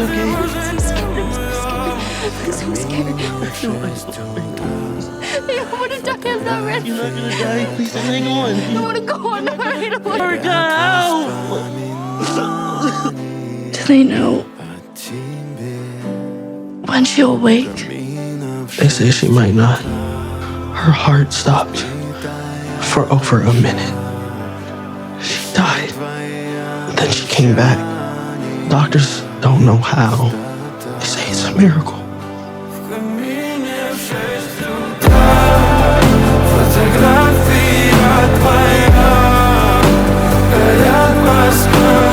okay. I'm so scared. I'm so scared. I'm so scared. I want to die. I'm not ready. You're not gonna die. Please just hang on. I want to go on. I don't want to. Erica, ow! Do they know when she'll wake? They say she might not. Her heart stopped for over a minute. She died. Then she came back. Doctors don't know how. They say it's a miracle.